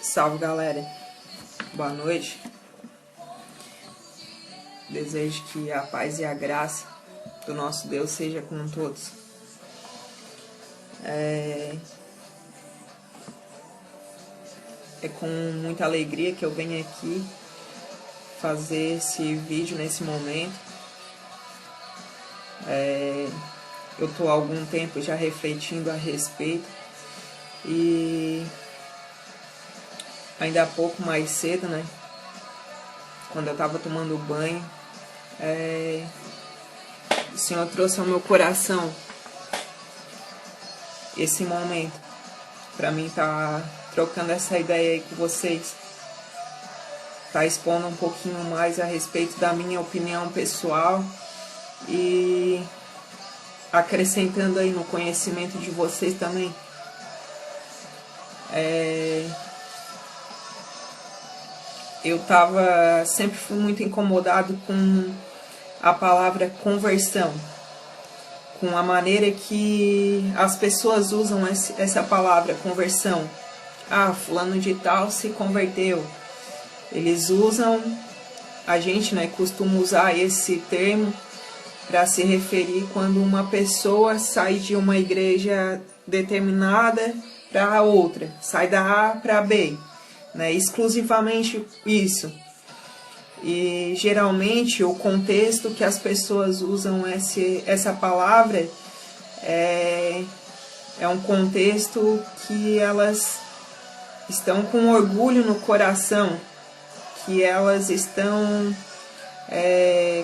Salve, galera, boa noite. Desejo que a paz e a graça do nosso Deus seja com todos. É com muita alegria que eu venho aqui fazer esse vídeo nesse momento. Eu estou há algum tempo já refletindo a respeito e ainda há pouco mais cedo, né, quando eu estava tomando banho, o Senhor trouxe ao meu coração esse momento para mim tá trocando essa ideia aí com vocês, tá expondo um pouquinho mais a respeito da minha opinião pessoal e acrescentando aí no conhecimento de vocês também. Eu sempre fui muito incomodado com a palavra conversão, com a maneira que as pessoas usam essa palavra conversão. Ah, fulano de tal se converteu. Eles usam, a gente, né, costuma usar esse termo para se referir quando uma pessoa sai de uma igreja determinada para outra, sai da A para B, né, exclusivamente isso. E geralmente o contexto que as pessoas usam essa palavra é um contexto que elas estão com orgulho no coração, que elas estão,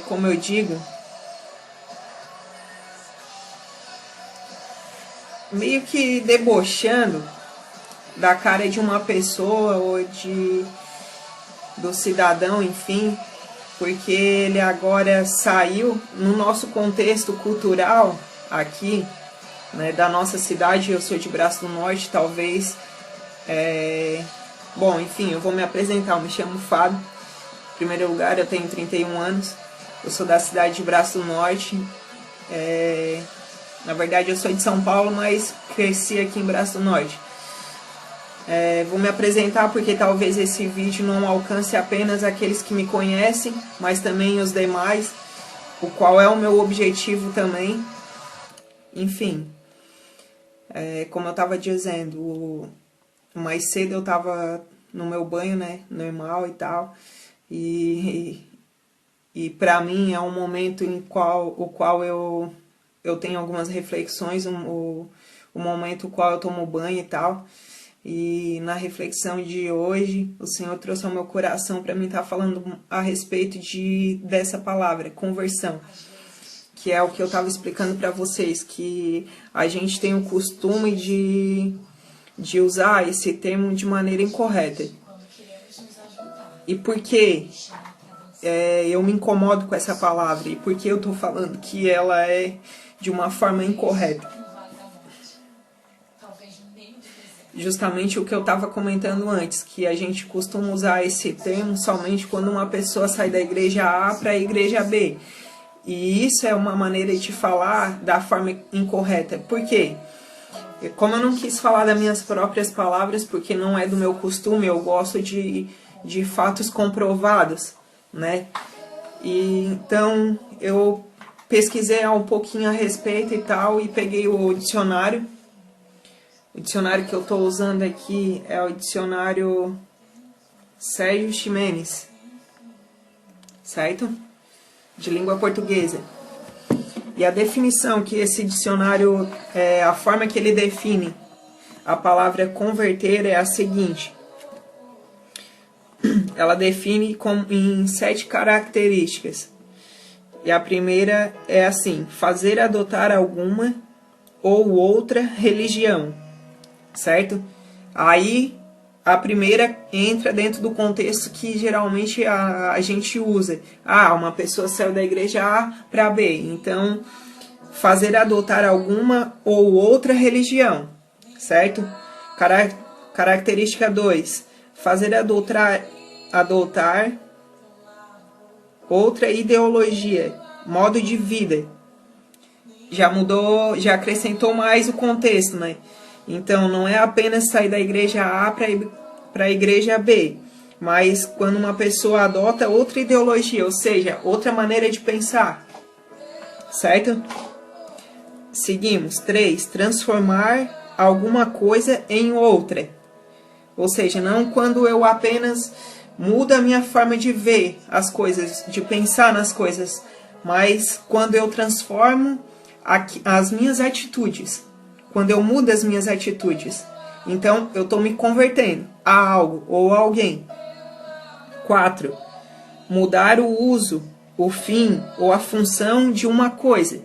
como eu digo, meio que debochando da cara de uma pessoa ou do cidadão, enfim, porque ele agora saiu no nosso contexto cultural aqui, né, da nossa cidade. Eu sou de Braço do Norte, talvez. Bom, enfim, eu vou me apresentar. Eu me chamo Fábio. Em primeiro lugar, eu tenho 31 anos. Eu sou da cidade de Braço do Norte. Na verdade, eu sou de São Paulo, mas cresci aqui em Braço do Norte. Vou me apresentar porque talvez esse vídeo não alcance apenas aqueles que me conhecem, mas também os demais, o qual é o meu objetivo também. Enfim, como eu estava dizendo, mais cedo eu estava no meu banho, né, normal e tal, e para mim é um momento o qual eu tenho algumas reflexões, o momento no qual eu tomo banho e tal. E na reflexão de hoje, o Senhor trouxe ao meu coração para mim estar falando a respeito dessa palavra, conversão, que é o que eu estava explicando para vocês, que a gente tem o costume de usar esse termo de maneira incorreta. E por que eu me incomodo com essa palavra? E por que eu estou falando que ela é de uma forma incorreta? Justamente o que eu estava comentando antes, que a gente costuma usar esse termo somente quando uma pessoa sai da igreja A para a igreja B. E isso é uma maneira de falar da forma incorreta. Por quê? Como eu não quis falar das minhas próprias palavras, porque não é do meu costume, eu gosto de fatos comprovados, né? E então eu pesquisei um pouquinho a respeito e tal, e peguei o dicionário. O dicionário que eu estou usando aqui é o dicionário Sérgio Ximenes, certo? De língua portuguesa. E a definição que esse dicionário, a forma que ele define a palavra converter é a seguinte. Ela define em 7 características. E a primeira é assim: fazer adotar alguma ou outra religião. Certo? Aí a primeira entra dentro do contexto que geralmente a gente usa. Ah, uma pessoa saiu da igreja A para B. Então, fazer adotar alguma ou outra religião. Certo? Característica 2. Fazer adotar outra ideologia, modo de vida. Já mudou, já acrescentou mais o contexto, né? Então, não é apenas sair da igreja A para a igreja B. Mas quando uma pessoa adota outra ideologia, ou seja, outra maneira de pensar, certo? Seguimos. 3. Transformar alguma coisa em outra. Ou seja, não quando eu apenas mudo a minha forma de ver as coisas, de pensar nas coisas, mas quando eu transformo as minhas atitudes, quando eu mudo as minhas atitudes. Então, eu estou me convertendo a algo ou a alguém. 4. Mudar o uso, o fim ou a função de uma coisa.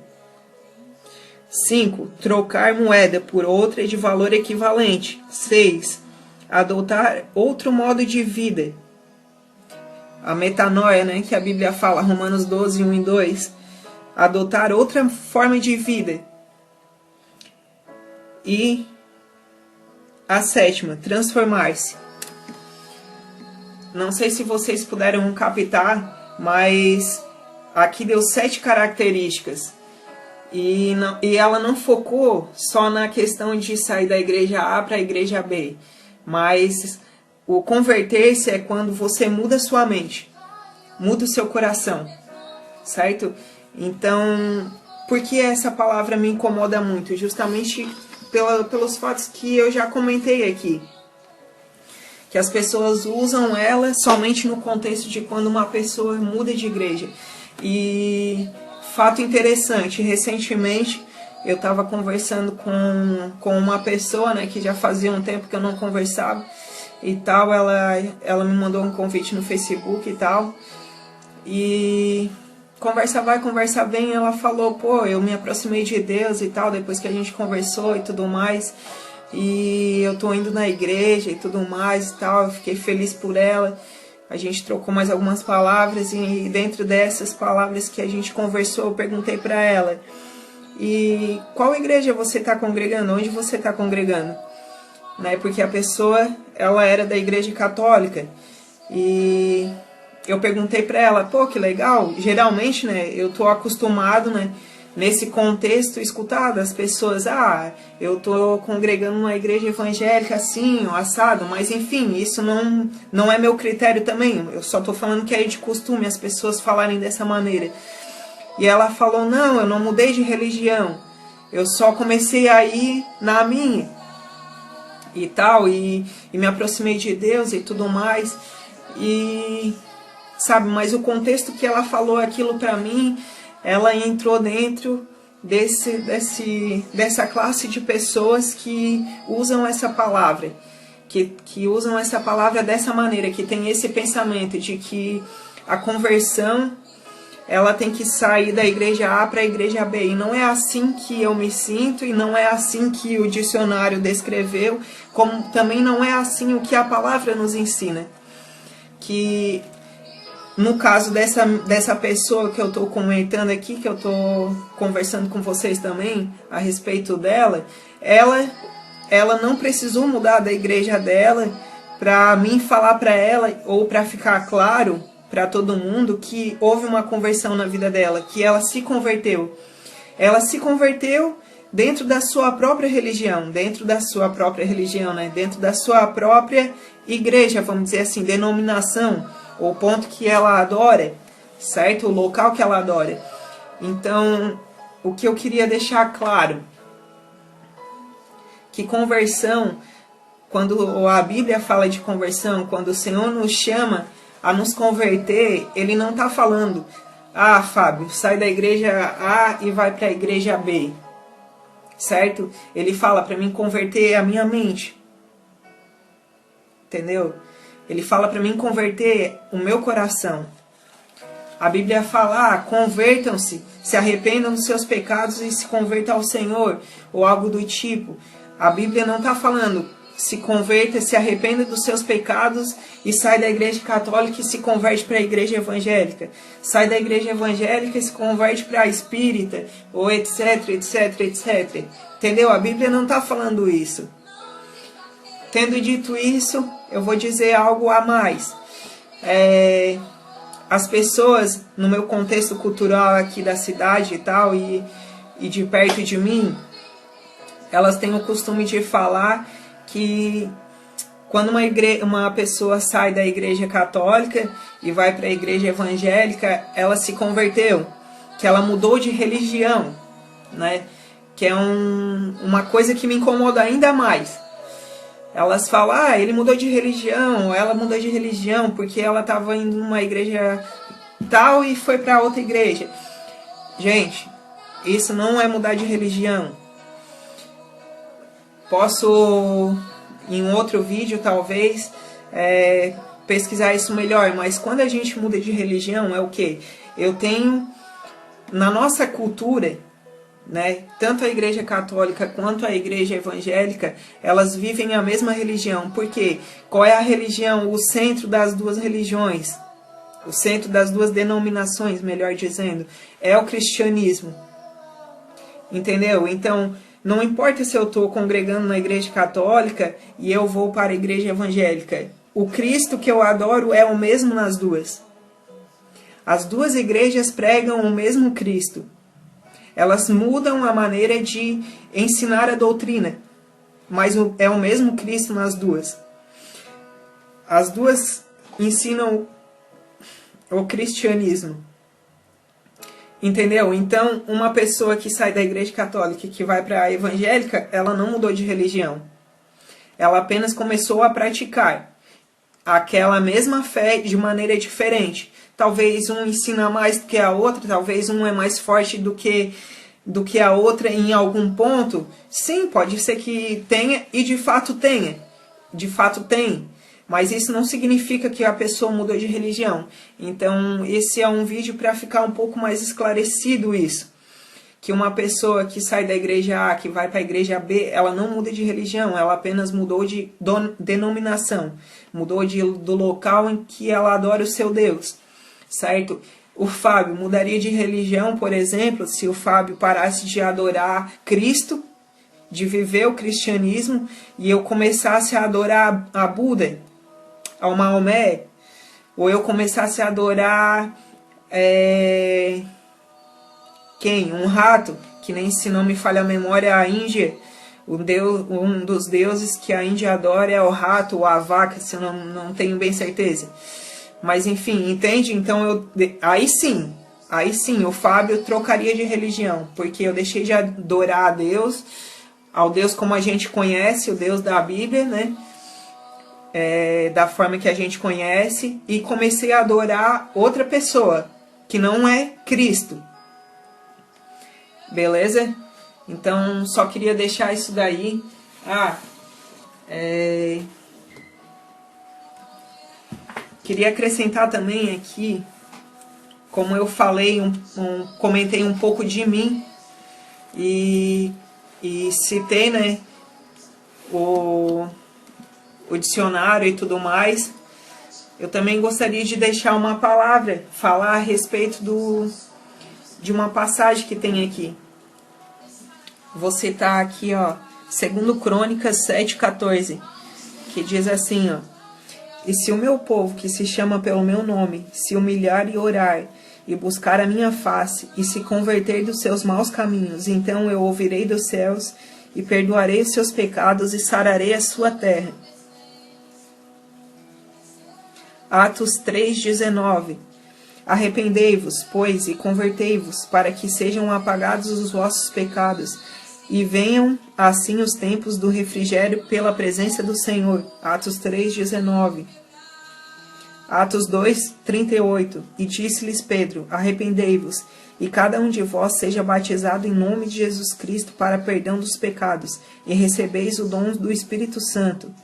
5. Trocar moeda por outra de valor equivalente. 6. Adotar outro modo de vida. A metanoia, né, que a Bíblia fala, Romanos 12, 1 e 2. Adotar outra forma de vida. E a 7ª, transformar-se. Não sei se vocês puderam captar, mas aqui deu 7 características. E ela não focou só na questão de sair da igreja A para a igreja B. Mas o converter-se é quando você muda sua mente, muda o seu coração, certo? Então, por que essa palavra me incomoda muito? Justamente pelos fatos que eu já comentei aqui. Que as pessoas usam ela somente no contexto de quando uma pessoa muda de igreja. E fato interessante, recentemente eu estava conversando com uma pessoa, né, que já fazia um tempo que eu não conversava e tal. Ela me mandou um convite no Facebook e tal. E conversa vai, conversa vem, ela falou, pô, eu me aproximei de Deus e tal, depois que a gente conversou e tudo mais. E eu tô indo na igreja e tudo mais e tal, eu fiquei feliz por ela. A gente trocou mais algumas palavras e dentro dessas palavras que a gente conversou, eu perguntei para ela: e qual igreja você está congregando? Onde você está congregando? Né? Porque a pessoa, ela era da igreja católica. E eu perguntei para ela, pô, que legal. Geralmente, né, eu tô acostumado, né, nesse contexto, escutar das pessoas, eu tô congregando numa igreja evangélica assim, assado, mas enfim, isso não é meu critério também. Eu só tô falando que é de costume as pessoas falarem dessa maneira. E ela falou, não, eu não mudei de religião, eu só comecei a ir na minha e tal, e me aproximei de Deus e tudo mais. E sabe, mas o contexto que ela falou aquilo pra mim, ela entrou dentro dessa classe de pessoas que usam essa palavra, que usam essa palavra dessa maneira, que tem esse pensamento de que a conversão, ela tem que sair da igreja A para a igreja B. E não é assim que eu me sinto, e não é assim que o dicionário descreveu, como também não é assim o que a palavra nos ensina. Que no caso dessa pessoa que eu estou comentando aqui, que eu estou conversando com vocês também a respeito dela, ela não precisou mudar da igreja dela para mim falar para ela, ou para ficar claro para todo mundo que houve uma conversão na vida dela, que ela se converteu. Ela se converteu dentro da sua própria religião, né? Dentro da sua própria igreja, vamos dizer assim, denominação, o ponto que ela adora, certo? O local que ela adora. Então, o que eu queria deixar claro, que conversão, quando a Bíblia fala de conversão, quando o Senhor nos chama a nos converter, Ele não está falando, Fábio, sai da igreja A e vai para a igreja B, certo? Ele fala para mim converter a minha mente, entendeu? Ele fala para mim converter o meu coração. A Bíblia fala, convertam-se, se arrependam dos seus pecados e se convertam ao Senhor, ou algo do tipo. A Bíblia não está falando, se converta, se arrependa dos seus pecados e sai da igreja católica e se converte para a igreja evangélica. Sai da igreja evangélica e se converte para a espírita, ou etc, etc, etc. Entendeu? A Bíblia não está falando isso. Tendo dito isso, eu vou dizer algo a mais. As pessoas, no meu contexto cultural aqui da cidade e tal, e de perto de mim, elas têm o costume de falar que Quando uma pessoa sai da igreja católica e vai para a igreja evangélica, ela se converteu, que ela mudou de religião, né? Que é uma coisa que me incomoda ainda mais. Elas falam, ele mudou de religião, ou ela mudou de religião porque ela estava indo numa igreja tal e foi para outra igreja. Gente, isso não é mudar de religião. Posso, em outro vídeo talvez, pesquisar isso melhor, mas quando a gente muda de religião é o quê? Eu tenho, na nossa cultura, né, tanto a igreja católica quanto a igreja evangélica, elas vivem a mesma religião. Por quê? Qual é a religião, o centro das duas religiões? O centro das duas denominações, melhor dizendo, é o cristianismo. Entendeu? Então, não importa se eu estou congregando na igreja católica e eu vou para a igreja evangélica. O Cristo que eu adoro é o mesmo nas duas. As duas igrejas pregam o mesmo Cristo. Elas mudam a maneira de ensinar a doutrina, mas é o mesmo Cristo nas duas. As duas ensinam o cristianismo. Entendeu? Então, uma pessoa que sai da igreja católica e que vai para a evangélica, ela não mudou de religião. Ela apenas começou a praticar aquela mesma fé de maneira diferente. Talvez um ensina mais do que a outra, talvez um é mais forte do que a outra em algum ponto. Sim, pode ser que tenha, e de fato tenha. De fato tem. Mas isso não significa que a pessoa mudou de religião. Então, esse é um vídeo para ficar um pouco mais esclarecido isso. Que uma pessoa que sai da igreja A, que vai para a igreja B, ela não muda de religião, ela apenas mudou de denominação. Mudou do local em que ela adora o seu Deus. Certo? O Fábio mudaria de religião, por exemplo, se o Fábio parasse de adorar Cristo, de viver o cristianismo, e eu começasse a adorar a Buda, ao Maomé, ou eu começasse a adorar um rato, que nem, se não me falha a memória, a Índia, um dos deuses que a Índia adora é o rato ou a vaca, se eu não tenho bem certeza. Mas enfim, entende? Então aí sim, o Fábio trocaria de religião, porque eu deixei de adorar a Deus, ao Deus como a gente conhece, o Deus da Bíblia, né? Da forma que a gente conhece, e comecei a adorar outra pessoa, que não é Cristo. Beleza? Então, só queria deixar isso daí. Queria acrescentar também aqui, como eu falei, comentei um pouco de mim, e citei, né, o dicionário e tudo mais. Eu também gostaria de deixar uma palavra, falar a respeito de uma passagem que tem aqui. Vou citar aqui, 2 Crônicas 7,14, que diz assim, e se o meu povo, que se chama pelo meu nome, se humilhar e orar, e buscar a minha face, e se converter dos seus maus caminhos, então eu ouvirei dos céus, e perdoarei os seus pecados, e sararei a sua terra. Atos 3,19. Arrependei-vos, pois, e convertei-vos, para que sejam apagados os vossos pecados, e venham assim os tempos do refrigério pela presença do Senhor. Atos 3,19. Atos 2,38. E disse-lhes Pedro, arrependei-vos, e cada um de vós seja batizado em nome de Jesus Cristo para perdão dos pecados, e recebeis o dom do Espírito Santo.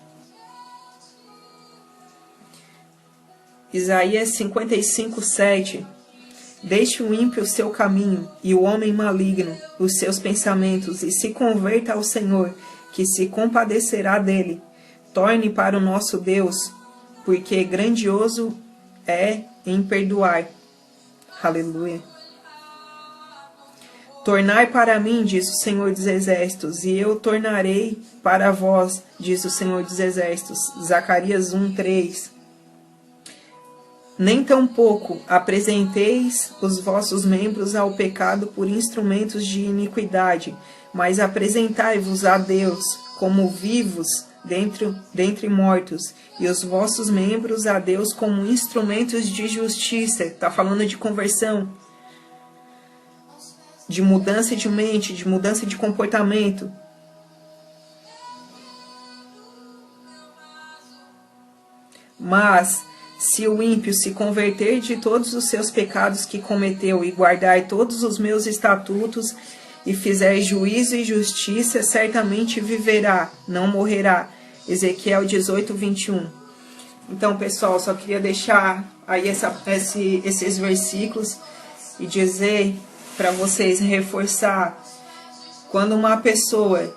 Isaías 55,7. Deixe o ímpio o seu caminho, e o homem maligno os seus pensamentos, e se converta ao Senhor, que se compadecerá dele. Torne para o nosso Deus, porque grandioso é em perdoar. Aleluia. Tornai para mim, diz o Senhor dos Exércitos, e eu tornarei para vós, diz o Senhor dos Exércitos. Zacarias 1,3. Nem tampouco apresenteis os vossos membros ao pecado por instrumentos de iniquidade, mas apresentai-vos a Deus como vivos dentre mortos, e os vossos membros a Deus como instrumentos de justiça. Está falando de conversão, de mudança de mente, de mudança de comportamento. Mas, se o ímpio se converter de todos os seus pecados que cometeu e guardar todos os meus estatutos e fizer juízo e justiça, certamente viverá, não morrerá. Ezequiel 18, 21. Então, pessoal, só queria deixar aí esses versículos e dizer para vocês, reforçar, quando uma pessoa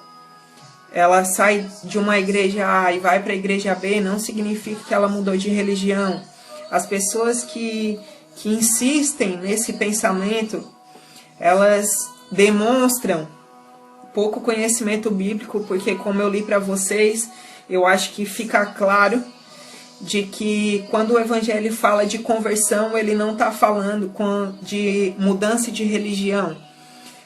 ela sai de uma igreja A e vai para a igreja B, não significa que ela mudou de religião. As pessoas que insistem nesse pensamento, elas demonstram pouco conhecimento bíblico, porque, como eu li para vocês, eu acho que fica claro de que quando o evangelho fala de conversão, ele não está falando de mudança de religião.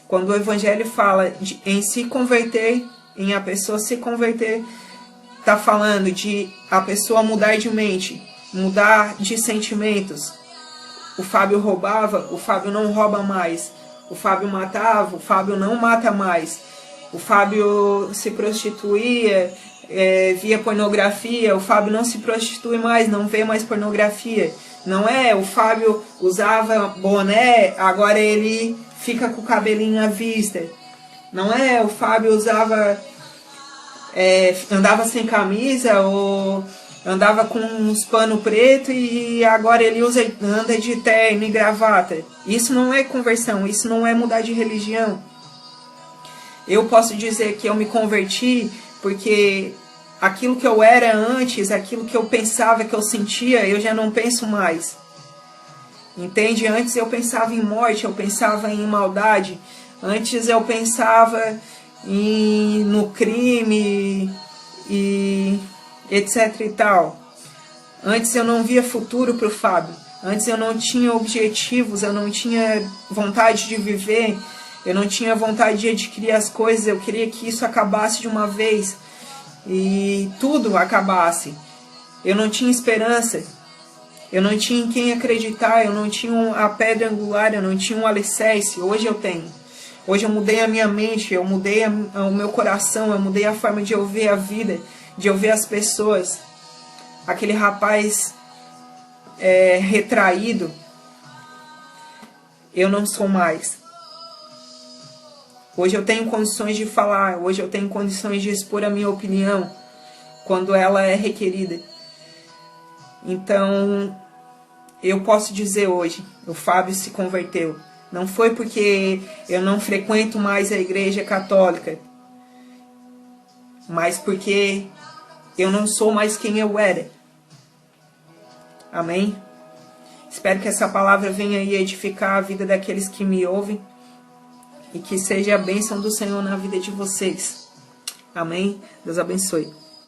Quando o evangelho fala em se converter, em a pessoa se converter, está falando de a pessoa mudar de mente, mudar de sentimentos. O Fábio roubava, o Fábio não rouba mais. O Fábio matava, o Fábio não mata mais. O Fábio se prostituía, via pornografia, o Fábio não se prostitui mais, não vê mais pornografia. Não é, o Fábio usava boné, agora ele fica com o cabelinho à vista. Não é, o Fábio andava sem camisa ou andava com uns pano preto e agora ele anda de terno e gravata. Isso não é conversão, isso não é mudar de religião. Eu posso dizer que eu me converti porque aquilo que eu era antes, aquilo que eu pensava, que eu sentia, eu já não penso mais. Entende? Antes eu pensava em morte, eu pensava em maldade. Antes eu pensava no crime e etc e tal. Antes eu não via futuro para o Fábio. Antes eu não tinha objetivos, eu não tinha vontade de viver, eu não tinha vontade de adquirir as coisas. Eu queria que isso acabasse de uma vez e tudo acabasse. Eu não tinha esperança, eu não tinha em quem acreditar, eu não tinha a pedra angular, eu não tinha um alicerce. Hoje eu tenho. Hoje eu mudei a minha mente, eu mudei o meu coração, eu mudei a forma de eu ver a vida, de eu ver as pessoas. Aquele rapaz retraído, eu não sou mais. Hoje eu tenho condições de falar, hoje eu tenho condições de expor a minha opinião quando ela é requerida. Então, eu posso dizer hoje, o Fábio se converteu. Não foi porque eu não frequento mais a igreja católica, mas porque eu não sou mais quem eu era. Amém? Espero que essa palavra venha aí edificar a vida daqueles que me ouvem e que seja a bênção do Senhor na vida de vocês. Amém? Deus abençoe.